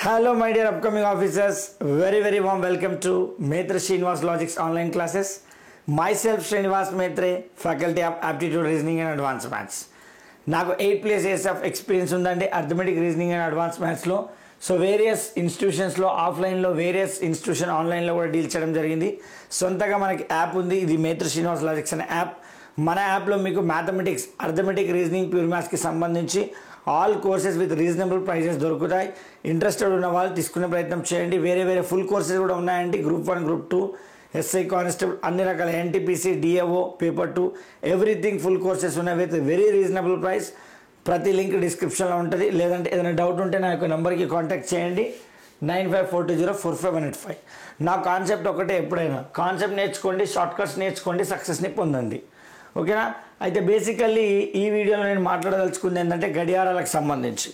Hello, my dear upcoming officers. Very warm welcome to Maitre Srinivas Logics online classes. Myself, Srinivas Maitre, Faculty of Aptitude, Reasoning and Advanced Maths. నాకు 8+ years of experience ఉందండి arithmetic reasoning and advance మ్యాథ్స్లో. So various ఇన్స్టిట్యూషన్స్లో ఆఫ్లైన్లో various institution ఆన్లైన్లో కూడా deal చేయడం జరిగింది. సొంతగా మనకి యాప్ ఉంది, ఇది మేత్ర శ్రీనివాస్ లాజిక్స్ అనే యాప్. మన యాప్లో మీకు మ్యాథమెటిక్స్, అర్థమెటిక్, రీజనింగ్, ప్యూర్ మ్యాథ్స్కి సంబంధించి all courses with reasonable prices దొరుకుతాయి. ఇంట్రెస్టెడ్ ఉన్న వాళ్ళు తీసుకునే ప్రయత్నం చేయండి. వేరే ఫుల్ కోర్సెస్ కూడా ఉన్నాయండి. గ్రూప్ 1, గ్రూప్ 2, ఎస్ఐ కానిస్టేబుల్, అన్ని రకాల NTPC, DAO, paper 2, everything full courses ఉన్నాయి విత్ వెరీ రీజనబుల్ ప్రైస్. ప్రతి లింక్ డిస్క్రిప్షన్లో ఉంటుంది. లేదంటే ఏదైనా డౌట్ ఉంటే నా యొక్క నెంబర్కి కాంటాక్ట్ చేయండి, 9542045185. నా కాన్సెప్ట్ ఒకటే, ఎప్పుడైనా కాన్సెప్ట్ నేర్చుకోండి, షార్ట్కట్స్ నేర్చుకోండి, సక్సెస్ని పొందండి. ఓకేనా? అయితే బేసికల్లీ ఈ వీడియోలో నేను మాట్లాడదలుచుకుంది ఏంటంటే గడియారాలకు సంబంధించి.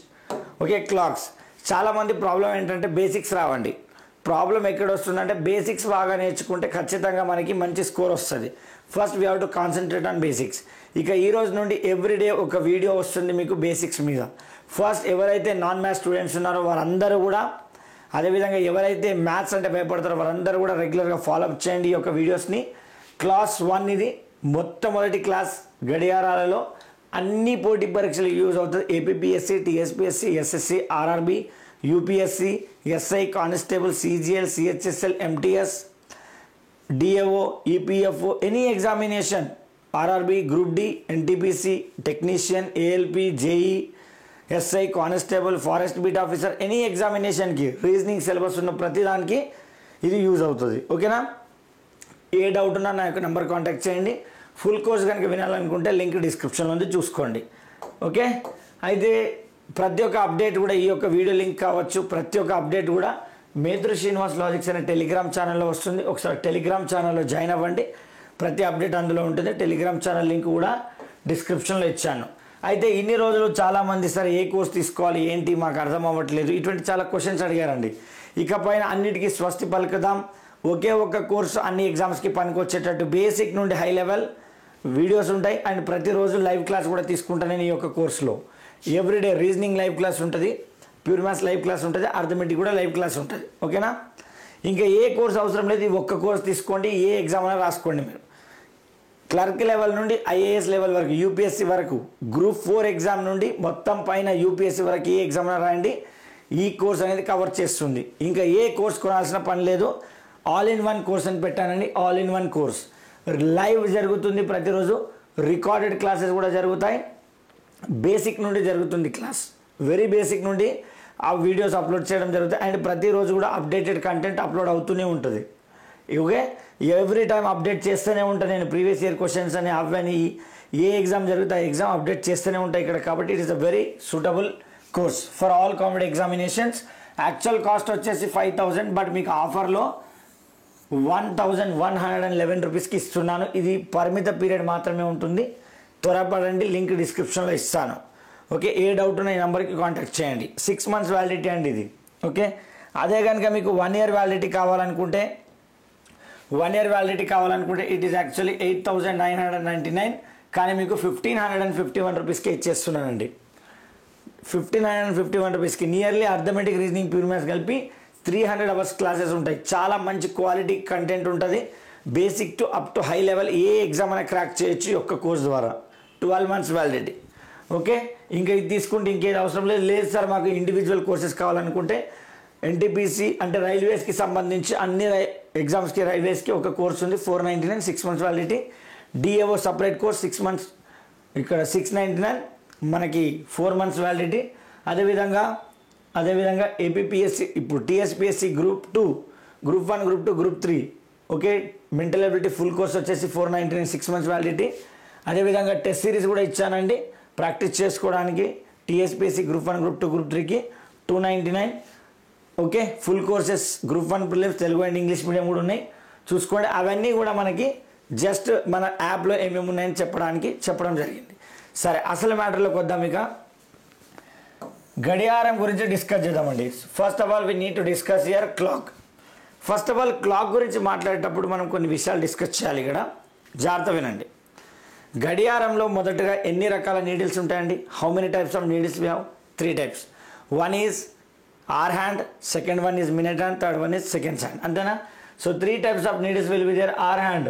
Okay, clocks. చాలామంది ప్రాబ్లం ఏంటంటే బేసిక్స్ రావండి. ప్రాబ్లం ఎక్కడ వస్తుందంటే బేసిక్స్ బాగా నేర్చుకుంటే ఖచ్చితంగా మనకి మంచి స్కోర్ వస్తుంది. First we have to concentrate on basics. ఇక ఈ రోజు నుండి ఎవ్రీడే ఒక వీడియో వస్తుంది మీకు బేసిక్స్ మీద. ఫస్ట్ ఎవరైతే నాన్ మ్యాథ్స్ స్టూడెంట్స్ ఉన్నారో వారందరూ కూడా, అదేవిధంగా ఎవరైతే మ్యాథ్స్ అంటే భయపడతారో వారందరూ కూడా రెగ్యులర్గా ఫాలోఅప్ చేయండి ఈ యొక్క వీడియోస్ని. క్లాస్ 1 ఇది మొట్టమొదటి క్లాస్. గడియారాలలో అన్ని పోటీ పరీక్షలు యూజ్ అవుతుంది. APPSC, TSPSC, SSC, RRB, UPSC, SI constable, CGL, CHSL, MTS, DAO, EPFO, any examination, RRB, group D, NTPC, technician, ALP, JE, SI constable, forest beat officer, any ఎగ్జామినేషన్కి రీజనింగ్ సిలబస్ ఉన్న ప్రతిదానికి ఇది use అవుతుంది. ఓకేనా? ఏ doubt ఉన్నా నా యొక్క number contact చేయండి. ఫుల్ కోర్స్ కనుక వినాలనుకుంటే లింక్ డిస్క్రిప్షన్లో ఉంది, చూసుకోండి. ఓకే, అయితే ప్రతి ఒక్క అప్డేట్ కూడా ఈ యొక్క వీడియో లింక్ కావచ్చు, ప్రతి ఒక్క అప్డేట్ కూడా మేత్ర శ్రీనివాస్ లాజిక్స్ అనే టెలిగ్రామ్ ఛానల్లో వస్తుంది. ఒకసారి టెలిగ్రామ్ ఛానల్లో జాయిన్ అవ్వండి, ప్రతి అప్డేట్ అందులో ఉంటుంది. టెలిగ్రామ్ ఛానల్ లింక్ కూడా డిస్క్రిప్షన్లో ఇచ్చాను. అయితే ఇన్ని రోజులు చాలామంది సార్ ఏ కోర్స్ తీసుకోవాలి ఏంటి మాకు అర్థం అవ్వట్లేదు, ఇటువంటి చాలా క్వశ్చన్స్ అడిగారండి. ఇకపైన అన్నిటికీ స్వస్తి పలుకుదాం. ఒకే ఒక్క కోర్సు అన్ని ఎగ్జామ్స్కి పనికొచ్చేటట్టు బేసిక్ నుండి హై లెవెల్ వీడియోస్ ఉంటాయి. అండ్ ప్రతిరోజు లైవ్ క్లాస్ కూడా తీసుకుంటాను నేను ఈ యొక్క కోర్సులో. ఎవ్రీడే రీజనింగ్ లైవ్ క్లాస్ ఉంటుంది, ప్యూర్ మ్యాథ్స్ లైవ్ క్లాస్ ఉంటుంది, అర్థమెటిక్ కూడా లైవ్ క్లాస్ ఉంటుంది. ఓకేనా? ఇంకా ఏ కోర్స్ అవసరం లేదు, ఈ ఒక్క కోర్స్ తీసుకోండి, ఏ ఎగ్జామ్ అయినా రాసుకోండి మీరు. క్లర్క్ లెవెల్ నుండి ఐఏఎస్ లెవెల్ వరకు, యూపీఎస్సీ వరకు, గ్రూప్ 4 ఎగ్జామ్ నుండి మొత్తం పైన యూపీఎస్సీ వరకు ఏ ఎగ్జామ్ అయినా రాయండి, ఈ కోర్స్ అనేది కవర్ చేస్తుంది. ఇంకా ఏ కోర్స్ కొనాల్సిన పని లేదు. ఆల్ ఇన్ వన్ కోర్స్ అని పెట్టానండి. All in one course live జరుగుతుంది ప్రతిరోజు, రికార్డెడ్ క్లాసెస్ కూడా జరుగుతాయి. బేసిక్ నుండి జరుగుతుంది క్లాస్, వెరీ బేసిక్ నుండి ఆ వీడియోస్ అప్లోడ్ చేయడం జరుగుతుంది. అండ్ ప్రతిరోజు కూడా అప్డేటెడ్ కంటెంట్ అప్లోడ్ అవుతూనే ఉంటుంది. ఓకే, ఎవ్రీ టైం అప్డేట్ చేస్తూనే ఉంటాను నేను. ప్రీవియస్ ఇయర్ క్వశ్చన్స్ అని అవన్నీ ఏ ఎగ్జామ్ జరుగుతాయి ఎగ్జామ్ అప్డేట్ చేస్తూనే ఉంటాయి ఇక్కడ. కాబట్టి it is a very suitable course for all competitive examinations. Actual cost వచ్చేసి 5,000, బట్ మీకు ఆఫర్లో 1,111 రూపీస్కి ఇస్తున్నాను. ఇది పరిమిత పీరియడ్ మాత్రమే ఉంటుంది, త్వరపడండి. లింక్ డిస్క్రిప్షన్లో ఇస్తాను. ఓకే, ఏ డౌట్ ఉన్న ఈ నెంబర్కి కాంటాక్ట్ చేయండి. 6 months వ్యాలిడిటీ అండి ఇది. ఓకే, అదే కనుక మీకు 1 year వ్యాలిడిటీ కావాలనుకుంటే ఇట్ ఈస్ యాక్చువల్లీ 8,999, కానీ మీకు 1,551 రూపీస్కి ఇచ్చేస్తున్నానండి. 1,551 రూపీస్కి nearly arithmetic, reasoning, pure maths కలిపి 300 hours క్లాసెస్ ఉంటాయి. చాలా మంచి క్వాలిటీ కంటెంట్ ఉంటుంది. Basic to up to high level A exam అయినా క్రాక్ చేయొచ్చు ఈ ఒక్క కోర్స్ ద్వారా. 12 months వ్యాలిడిటీ. ఓకే, ఇంకా ఇది తీసుకుంటే ఇంకేది అవసరం లేదు సార్ మాకు ఇండివిజువల్ కోర్సెస్ కావాలనుకుంటే ఎన్టీపీసీ అంటే రైల్వేస్కి సంబంధించి అన్ని ఎగ్జామ్స్కి రైల్వేస్కి ఒక కోర్స్ ఉంది, 499, 6 months validity. DAO separate course 6 months, ఇక్కడ 699, మనకి 4 months వ్యాలిడిటీ. అదేవిధంగా ఏపీపీఎస్సి, ఇప్పుడు TSPSC group 2, group 1, group 2, group 3. Okay, mental ability full course వచ్చేసి 499, 6 months వ్యాలిడిటీ. అదేవిధంగా టెస్ట్ సిరీస్ కూడా ఇచ్చానండి ప్రాక్టీస్ చేసుకోవడానికి. టీఎస్పీఎస్సి గ్రూప్ 1, గ్రూప్ 2, గ్రూప్ 3కి 299. Okay, full courses group 1 prelims Telugu and English medium కూడా ఉన్నాయి, చూసుకోండి. అవన్నీ కూడా మనకి జస్ట్ మన యాప్లో ఏమేమి ఉన్నాయని చెప్పడం జరిగింది. సరే, అసలు మ్యాటర్లోకి వద్దాం. ఇక గడియారం గురించి డిస్కస్ చేద్దామండి. First of all we need to discuss here clock. First of all clock గురించి మాట్లాడేటప్పుడు మనం కొన్ని విషయాలు డిస్కస్ చేయాలి. ఇక్కడ జాగ్రత్త వినండి. గడియారంలో మొదటగా ఎన్ని రకాల నీడిల్స్ ఉంటాయండి? How many types of needles we have? 3 types. One is hour hand, second one is minute hand, third one is seconds hand. అంతేనా? So 3 types of needles will be there. Hour hand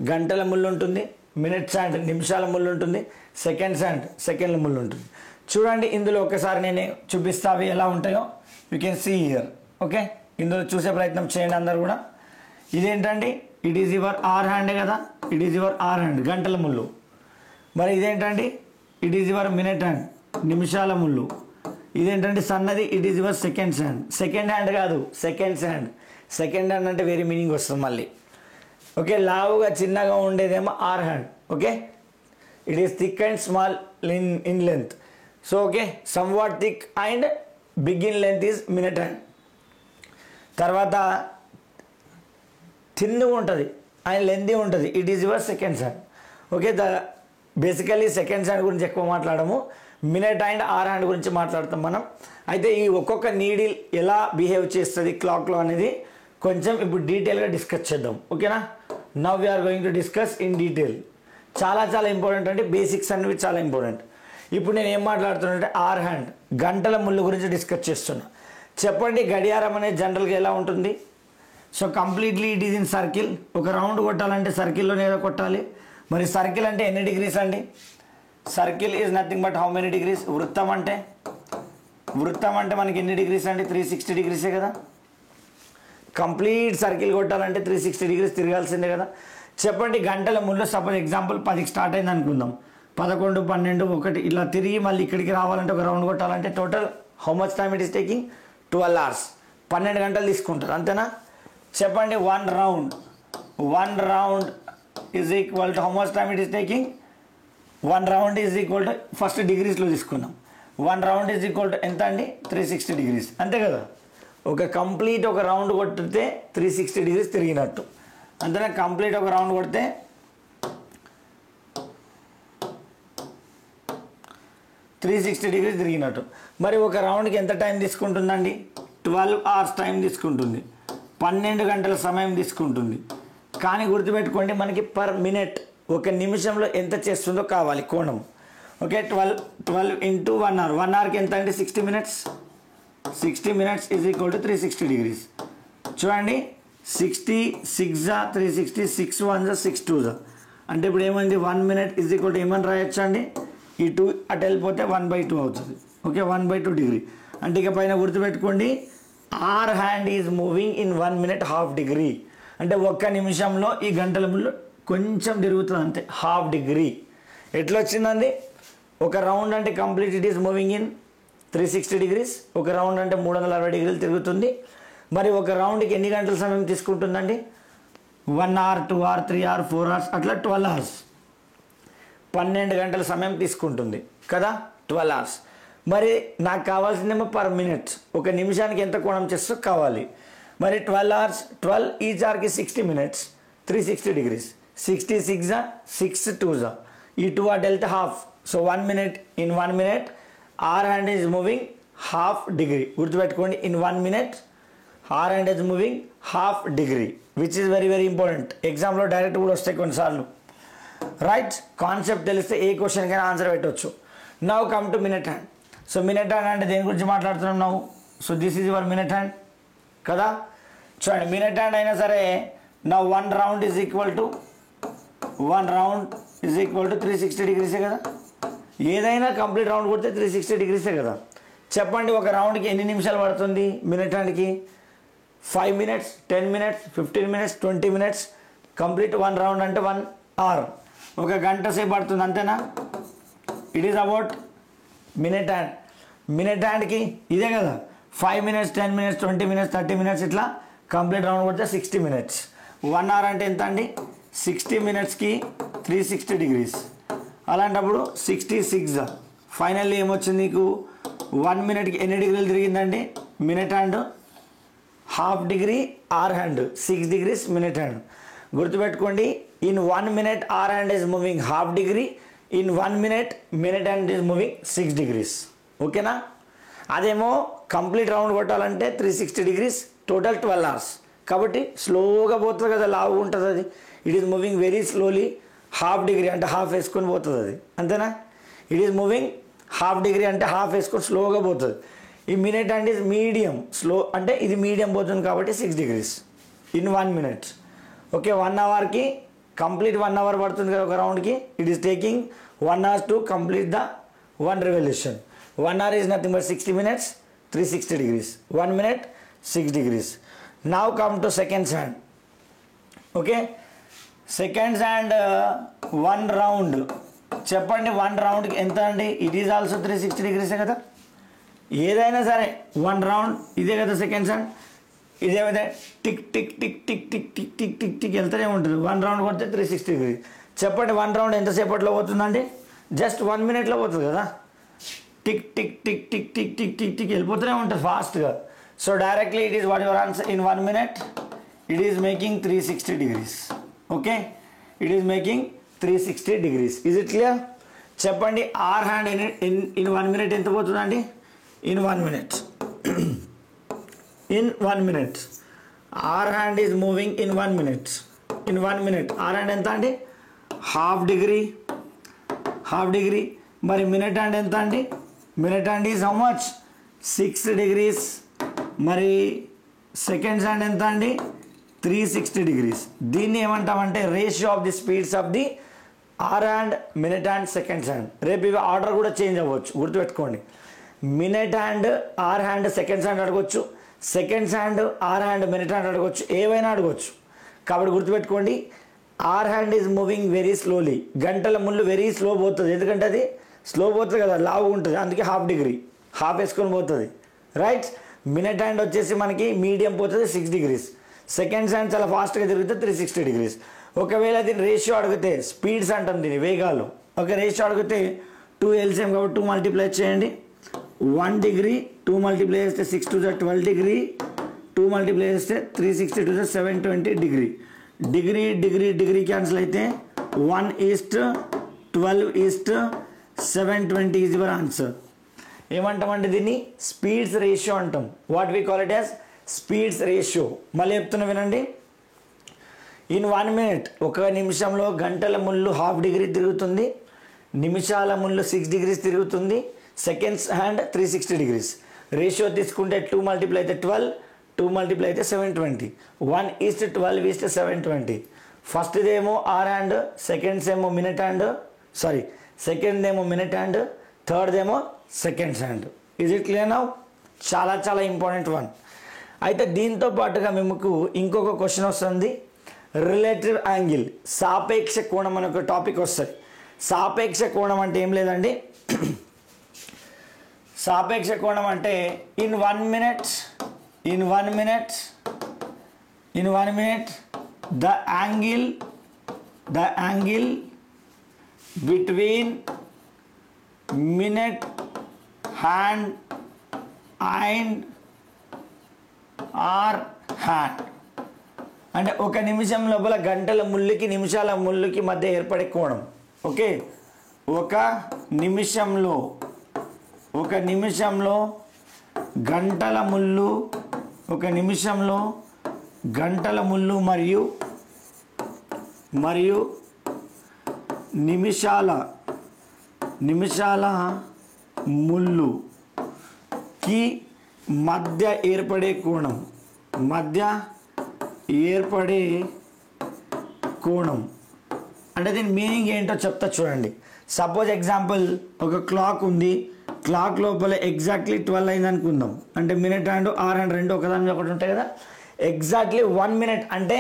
గంటల ముళ్ళు ఉంటుంది, minutes hand నిమిషాల ముళ్ళు ఉంటుంది, seconds hand సెకండ్ల ముళ్ళు ఉంటుంది. చూడండి ఇందులో ఒకసారి నేను చూపిస్తా అవి ఎలా ఉంటాయో. You can see here. Okay, ఇందులో చూసే ప్రయత్నం చేయండి అందరు కూడా. ఇదేంటండి, it is your hour hand కదా, it is your hour hand గంటల ముళ్ళు. మరి ఇదేంటండి, it is your minute hand నిమిషాల ముళ్ళు. ఇదేంటంటే సన్నది, it is your seconds hand. Second hand కాదు, సెకండ్స్ హ్యాండ్. సెకండ్ హ్యాండ్ అంటే వేరే మీనింగ్ వస్తుంది మళ్ళీ. ఓకే, లావుగా చిన్నగా ఉండేదేమో hour hand. Okay, it is thick and small in length. So okay, somewhat thick and big in length is minute hand. తర్వాత థిన్గా ఉంటుంది అండ్ లెంతీ ఉంటుంది, it is your seconds hand. Okay, basically seconds hand గురించి ఎక్కువ మాట్లాడము, minute and hour hand గురించి మాట్లాడతాం మనం. అయితే ఈ ఒక్కొక్క నీడిల్ ఎలా బిహేవ్ చేస్తుంది క్లాక్లో అనేది కొంచెం ఇప్పుడు డీటెయిల్గా డిస్కస్ చేద్దాం. ఓకేనా? Now we're going to discuss in detail. చాలా చాలా ఇంపార్టెంట్, అంటే బేసిక్స్ అనేవి చాలా ఇంపార్టెంట్. ఇప్పుడు నేను ఏం మాట్లాడుతున్నా ఆర్ హ్యాండ్ గంటల ముళ్ళు గురించి డిస్కస్ చేస్తున్నా. చెప్పండి, గడియారం అనేది జనరల్గా ఎలా ఉంటుంది? So completely it is in circle. ఒక రౌండ్ కొట్టాలంటే సర్కిల్లోనే ఏదో కొట్టాలి. మరి సర్కిల్ అంటే ఎన్ని డిగ్రీస్ అండి? Circle is nothing but how many degrees? వృత్తం అంటే మనకి ఎన్ని డిగ్రీస్ అండి? 360 డిగ్రీసే కదా. కంప్లీట్ సర్కిల్ కొట్టాలంటే 360 డిగ్రీస్ తిరగాల్సిందే కదా. చెప్పండి, గంటల ముళ్ళు సపోజ్ ఎగ్జాంపుల్ 10కి స్టార్ట్ అయింది అనుకుందాం, 11, 12, 1 ఇలా తిరిగి మళ్ళీ ఇక్కడికి రావాలంటే ఒక రౌండ్ కొట్టాలంటే total how much time it is taking? 12 hours, 12 గంటలు తీసుకుంటారు. అంతేనా? చెప్పండి, one round is equal to how much time it is taking? 1 round is equal to first డిగ్రీస్లో తీసుకున్నాం. 1 round ఈజ్ ఈక్వల్ టు ఎంత అండి? 360 degrees. అంతే కదా. ఒక కంప్లీట్ ఒక రౌండ్ కొట్టితే 360 degrees తిరిగినట్టు. అంతేనా? కంప్లీట్ ఒక రౌండ్ కొడితే 360 degrees తిరిగినట్టు. మరి ఒక రౌండ్కి ఎంత టైం తీసుకుంటుందండి? 12 hours టైం తీసుకుంటుంది, 12 గంటల సమయం తీసుకుంటుంది. కానీ గుర్తుపెట్టుకోండి, మనకి పర్ మినిట్ ఒక నిమిషంలో ఎంత చేస్తుందో కావాలి కోణం. Okay, 12 into 1 hour. 1 hourకి ఎంత అంటే 60 minutes. 60 minutes is equal to 360 degrees. చూడండి, 60 6 360, 6 1 6 2 అంటే ఇప్పుడు ఏమైంది? 1 minute ఈజ్ ఈక్వల్ టు ఏమని రాయొచ్చు అండి? ఈ 2 అటు వెళ్ళిపోతే 1/2 అవుతుంది. Okay, 1/2 degree. అంటే ఇక పైన గుర్తుపెట్టుకోండి, hour hand is moving in 1 minute ½ degree. అంటే ఒక్క నిమిషంలో ఈ గంటల ముళ్ళు కొంచెం తిరుగుతుంది అంతే, ½ degree. ఎట్లా వచ్చిందండి? ఒక రౌండ్ అంటే complete it is moving in 360 degrees. ఒక రౌండ్ అంటే 360 degrees తిరుగుతుంది. మరి ఒక రౌండ్కి ఎన్ని గంటల సమయం తీసుకుంటుందండి? 1 hour, 2 hour, 3 hour, 4 hours అట్లా 12 hours. 12 గంటల సమయం తీసుకుంటుంది కదా, 12 hours. మరి నాకు కావాల్సిందేమో పర్ మినిట్, ఒక నిమిషానికి ఎంత కోణం చేస్తో కావాలి. మరి 12 hours, 12 ఈచ్ అవర్కి 60 minutes, 360 degrees. 60 6 6 2 ఈ 2 అటు వెళ్తే half. So 1 minute, in 1 minute hour hand is moving ½ degree. గుర్తుపెట్టుకోండి, in 1 minute hour hand is moving ½ degree, which is very very important. ఎగ్జామ్లో డైరెక్ట్ కూడా వస్తాయి కొన్నిసార్లు. రైట్, కాన్సెప్ట్ తెలిస్తే ఏ క్వశ్చన్కైనా ఆన్సర్ పెట్టవచ్చు. Now come to minute hand. So minute hand అంటే దేని గురించి మాట్లాడుతున్నాం now? So this is your minute hand కదా. చూడండి, మినిట్ హ్యాండ్ అయినా సరే నా 1 round is equal to 360 degrees కదా. ఏదైనా కంప్లీట్ రౌండ్ కొడితే 360 degrees కదా. చెప్పండి, ఒక రౌండ్కి ఎన్ని నిమిషాలు పడుతుంది మినిట్ హ్యాండ్కి? 5 minutes, 10 minutes, 15 minutes, 20 minutes. Complete 1 round అంటే 1 hour, ఒక గంట సేపు పడుతుంది. అంతేనా? It is about minute hand. Minute హ్యాండ్కి ఇదే కదా, 5 minutes, 10 minutes, 20 minutes, 30 minutes ఇట్లా కంప్లీట్ రౌండ్ కొడితే 60 minutes. 1 hour అంటే ఎంత అండి? 60 minutesకి 360 degrees. అలాంటప్పుడు 66 ఫైనల్లీ ఏమొచ్చింది నీకు? 1 minuteకి ఎన్ని డిగ్రీలు తిరిగిందండి minute hand? ½ degree hour hand, 6 degrees minute hand. గుర్తుపెట్టుకోండి, in 1 minute hour hand is moving ½ degree, in 1 minute minute hand is moving 6 degrees. ఓకేనా? అదేమో కంప్లీట్ రౌండ్ కొట్టాలంటే 360 degrees, టోటల్ 12 hours. కాబట్టి స్లోగా పోతుంది కదా, లావుగా ఉంటుంది అది. It is moving very slowly, ½ degree అంటే హాఫ్ వేసుకొని పోతుంది అది. అంతేనా? ఇట్ ఈస్ మూవింగ్ ½ degree అంటే హాఫ్ వేసుకొని స్లోగా పోతుంది. ఈ minute hand is medium slow, అంటే ఇది మీడియం పోతుంది కాబట్టి 6 degrees ఇన్ 1 minute. ఓకే, 1 hourకి కంప్లీట్ 1 hour పడుతుంది కదా ఒక రౌండ్కి. It is taking 1 hour to complete the 1 revolution. 1 hour is nothing but 60 minutes, 360 degrees. 1 minute, 6 degrees. Now come to seconds hand. Okay, seconds hand 1 round. చెప్పండి 1 రౌండ్కి ఎంత అండి? It is also 360 degrees కదా. ఏదైనా సరే 1 round ఇదే కదా సెకండ్స్ హ్యాండ్. ఇదే విధంగా tick tick tick tick tick tick tick tick tick వెళ్తూనే ఉంటుంది. 1 round కొడితే 360 degrees. చెప్పండి 1 round ఎంతసేపట్లో పోతుందండి? జస్ట్ 1 minuteలో పోతుంది కదా. Tick tick tick tick tick tick tick tick వెళ్ళిపోతూనే ఉంటుంది ఫాస్ట్గా. So directly it is what your answer. In 1 minute it is making 360 degrees. Okay, it is making 360 degrees. Is it clear? చెప్పండి hour hand in 1 minute ఎంత పోతుందండి? In 1 minute in 1 minute R hand is moving in 1 minute. In 1 minute R hand ఎంత అండి? half degree. మరి minute hand ఎంత అండి? Minute hand is how much? 6 degrees. మరి seconds hand ఎంత అండి? 360 degrees. దీన్ని ఏమంటామంటే ratio of the speeds of the hour hand, minute hand, seconds hand. రేపు ఇవి ఆర్డర్ కూడా చేంజ్ అవ్వచ్చు, గుర్తుపెట్టుకోండి. Minute hand hour hand seconds hand అడగొచ్చు, seconds hand hour hand minute hand అడగొచ్చు, ఏవైనా అడగొచ్చు. కాబట్టి గుర్తుపెట్టుకోండి, hour hand is moving very slowly. గంటల ముళ్ళు వెరీ స్లో పోతుంది, ఎందుకంటే అది స్లో పోతుంది కదా, లావు ఉంటుంది, అందుకే హాఫ్ వేసుకొని పోతుంది. రైట్. మినిట్ హ్యాండ్ వచ్చేసి మనకి మీడియం పోతుంది 6 degrees. సెకండ్స్ హ్యాండ్ చాలా ఫాస్ట్గా తిరిగితే 360 degrees. ఒకవేళ దీని రేషియో అడిగితే, స్పీడ్స్ అంటాం దీని, వేగాలు. ఓకే, రేషియో అడిగితే 2 LCM కాబట్టి 2 multiply చేయండి. 1 degree 2 multiply చేస్తే 6 to the 12 degree, 2 multiply చేస్తే 360 to the 720 degree. Degree cancel అయితే 1:12:720 ఈజ్ యువర్ ఆన్సర్. ఏమంటామంటే దీన్ని స్పీడ్స్ రేషియో అంటాం. What we call it as speeds ratio. మళ్ళీ చెప్తున్నా వినండి. ఇన్ 1 minute ఒక నిమిషంలో గంటల ముళ్ళు ½ degree తిరుగుతుంది, నిమిషాల ముళ్ళు 6 degrees తిరుగుతుంది, సెకండ్స్ హ్యాండ్ 360 degrees. రేషియో తీసుకుంటే 2 multiply అయితే 12, 2 multiply అయితే 720. 1:12:720. ఫస్ట్దేమో ఆర్ హ్యాండ్, సెకండ్స్ ఏమో మినిట్ హ్యాండ్, సెకండ్ ఏమో మినిట్ హ్యాండ్, థర్డ్ ఏమో seconds hand. Is it clear now? చాలా చాలా ఇంపార్టెంట్ వన్. అయితే దీంతో పాటుగా మీకు ఇంకొక క్వశ్చన్ వస్తుంది, రిలేటివ్ యాంగిల్, సాపేక్ష కోణం అనే ఒక టాపిక్ వస్తుంది. సాపేక్ష కోణం అంటే ఏం లేదండి, సాపేక్ష కోణం అంటే in 1 minute the angle between minute hand and hour hand అంటే ఒక నిమిషం లోపల గంటల ముళ్ళుకి నిమిషాల ముళ్ళుకి మధ్య ఏర్పడే కోణం. ఓకే, ఒక నిమిషంలో గంటల ముళ్ళు, ఒక నిమిషంలో గంటల ముళ్ళు మరియు నిమిషాల ముళ్ళుకి మధ్య ఏర్పడే కోణం అంటే దీని మీనింగ్ ఏంటో చెప్తా చూడండి. సపోజ్ ఎగ్జాంపుల్, ఒక క్లాక్ ఉంది, క్లాక్ లోపల ఎగ్జాక్ట్లీ 12 అయింది అనుకుందాం. అంటే మినిట్ హ్యాండ్ ఆర్ హ్యాండ్ రెండు ఒకదాని ఒకటి ఉంటాయి కదా. ఎగ్జాక్ట్లీ 1 minute అంటే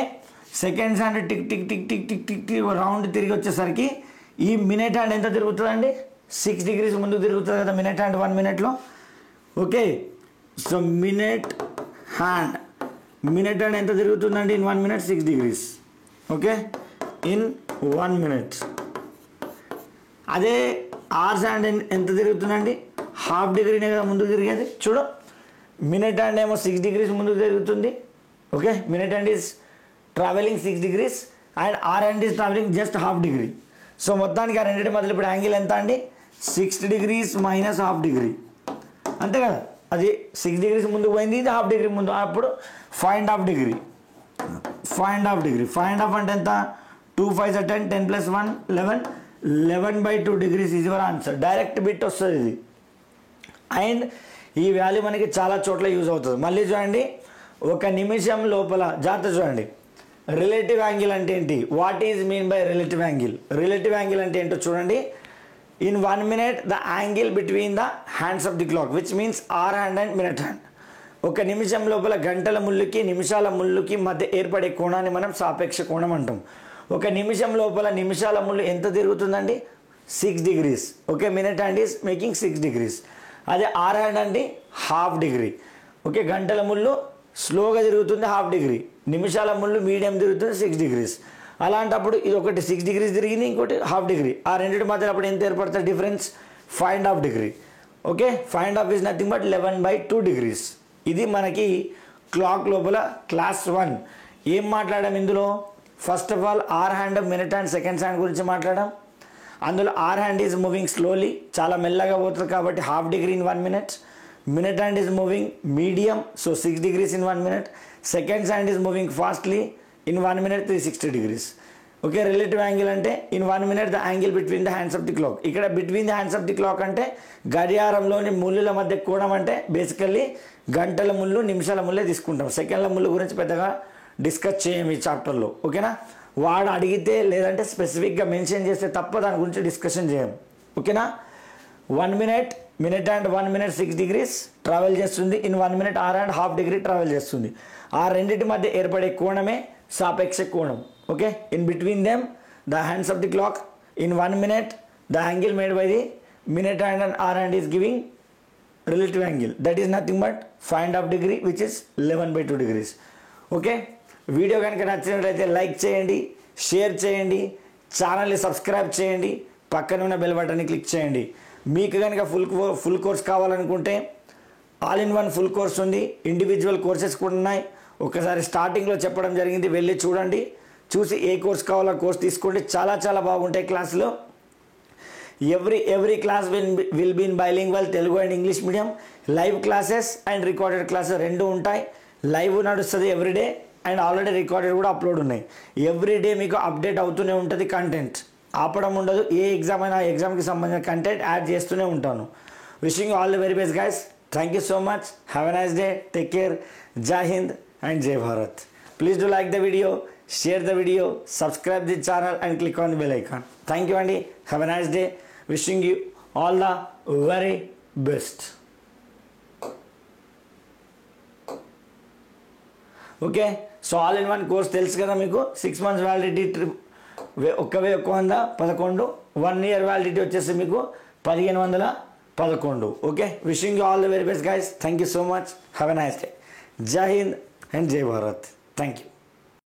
seconds hand tick tick tick tick tick tick tick round తిరిగి వచ్చేసరికి ఈ మినిట్ హ్యాండ్ ఎంత తిరుగుతుందండి? 6 degrees ముందుకు తిరుగుతుంది కదా మినిట్ హ్యాండ్ 1 minuteలో. ఓకే, సో మినిట్ హ్యాండ్ ఎంత తిరుగుతుందండి in 1 minute? 6 degrees. Okay, in 1 minute. అదే ఆర్స్ హ్యాండ్ ఎంత తిరుగుతుందండి? ½ degree కదా ముందుకు తిరిగేది. చూడు, మినిట్ హ్యాండ్ ఏమో 6 degrees ముందుకు తిరుగుతుంది. Okay, minute hand is travelling 6 degrees and hour hand is travelling just ½ degree. సో మొత్తానికి ఆ రెండింటి మధ్యలో ఇప్పుడు యాంగిల్ ఎంత అండి? 6 degrees minus ½ degree. అంతే కదా, అది 6 degrees ముందుకు పోయింది, ఇది ½ degree ముందు. అప్పుడు 5.5 degree. 5.5 degree. 5.5 అంటే ఎంత? 2 5 10, 10 plus 1 11, 11/2 degrees is your answer. Direct bit వస్తుంది ఇది. అండ్ ఈ వాల్యూ మనకి చాలా చోట్ల యూజ్ అవుతుంది. మళ్ళీ చూడండి, ఒక నిమిషం లోపల జాగ్రత్త చూడండి. రిలేటివ్ యాంగిల్ అంటే ఏంటి, what is mean by relative angle? Relative angle అంటే ఏంటో చూడండి. In 1 minute the angle between the hands of the clock which means hour hand and minute hand. ఒక నిమిషం లోపల గంటల ముళ్ళుకి నిమిషాల ముళ్ళుకి మధ్య ఏర్పడే కోణాన్ని మనం సాపేక్ష కోణం అంటాం. ఒక నిమిషం లోపల నిమిషాల ముళ్ళు ఎంత తిరుగుతుందండి, 6 degrees. Okay, minute hand is making 6 degrees. అదే అవర్ హ్యాండ్ అండి 1/2 degree. ఓకే, గంటల ముళ్ళు స్లోగా తిరుగుతుంది 1/2 degree, నిమిషాల ముళ్ళు మీడియం తిరుగుతుంది 6 degrees. అలాంటప్పుడు ఇది ఒకటి 6 degrees తిరిగింది, ఇంకోటి 1/2 degree. ఆ రెండింటి మధ్యలో అప్పుడు ఎంత ఏర్పడుతుంది difference, 5.5 degree. Okay, 5.5 is nothing but 11/2 degrees. ఇది మనకి క్లాక్ లోపల క్లాస్ 1. ఏం మాట్లాడాం ఇందులో? First of all hour hand, minute hand, seconds hand గురించి మాట్లాడాం. అందులో hour hand is moving slowly, చాలా మెల్లగా పోతుంది కాబట్టి 1/2 degree in 1 minute. Minute hand is moving medium, so 6 degrees in 1 minute. Seconds hand is moving fastly, in 1 minute 360 degrees. Okay, relative angle అంటే in 1 minute the angle between the hands of the clock. ఇక్కడ between the hands of the clock అంటే గడియారంలోని ముళ్ళుల మధ్య కోణం అంటే basically గంటల ముళ్ళు నిమిషాల ముళ్ళే తీసుకుంటాం. సెకండ్ల ముళ్ళు గురించి పెద్దగా డిస్కస్ చేయం ఈ చాప్టర్లో. ఓకేనా, వాడు అడిగితే లేదంటే స్పెసిఫిక్గా మెన్షన్ చేస్తే తప్ప దాని గురించి డిస్కషన్ చేయం. ఓకేనా, 1 minute minute and 1 minute 6 degrees travel చేస్తుంది. ఇన్ 1 minute hour and 1/2 degree travel చేస్తుంది. ఆ రెండింటి మధ్య ఏర్పడే కోణమే సాపేక్ష కోణం. Okay, in between them the hands of the clock in 1 minute the angle made by the minute hand and hour hand is giving relative angle, that is nothing but 5.5 degree which is 11/2 degrees. Okay, video కనుక నచ్చినట్లయితే like చేయండి, share చేయండి, ఛానల్ని subscribe చేయండి, పక్కన ఉన్న bell బటన్ని click చేయండి. మీకు కనుక ఫుల్ కోర్స్ కావాలనుకుంటే all in one full course ఉంది, ఇండివిజువల్ కోర్సెస్ కూడా ఉన్నాయి. ఒకసారి స్టార్టింగ్లో చెప్పడం జరిగింది, వెళ్ళి చూడండి, చూసి ఏ కోర్స్ కావాలో కోర్స్ తీసుకోండి. చాలా చాలా బాగుంటాయి క్లాసులు. Every class will be in bilingual Telugu and English medium. Live classes and recorded classes రెండు ఉంటాయి. లైవ్ నడుస్తుంది ఎవ్రీడే అండ్ ఆల్రెడీ రికార్డెడ్ కూడా అప్లోడ్ ఉన్నాయి. ఎవ్రీడే మీకు అప్డేట్ అవుతూనే ఉంటుంది కంటెంట్, ఆపడం ఉండదు. ఏ ఎగ్జామ్ అయినా ఎగ్జామ్కి సంబంధించిన కంటెంట్ యాడ్ చేస్తూనే ఉంటాను. Wishing all the very best guys. Thank you so much. Have a nice day. Take care. జై Hind and Jai Bharat. Please do like the video, share the video, subscribe the channel and click on the bell icon. Thank you Andy. Have a nice day. Wishing you all the very best. Okay, so all in one course తెలుసు కదా మీకు. 6 months validity, ఒక్కవే 111, 1 year validity వచ్చేసి మీకు 1511. Okay, wishing you all the very best guys. Thank you so much. Have a nice day. జై Hind and Jai Bharat. Thank you.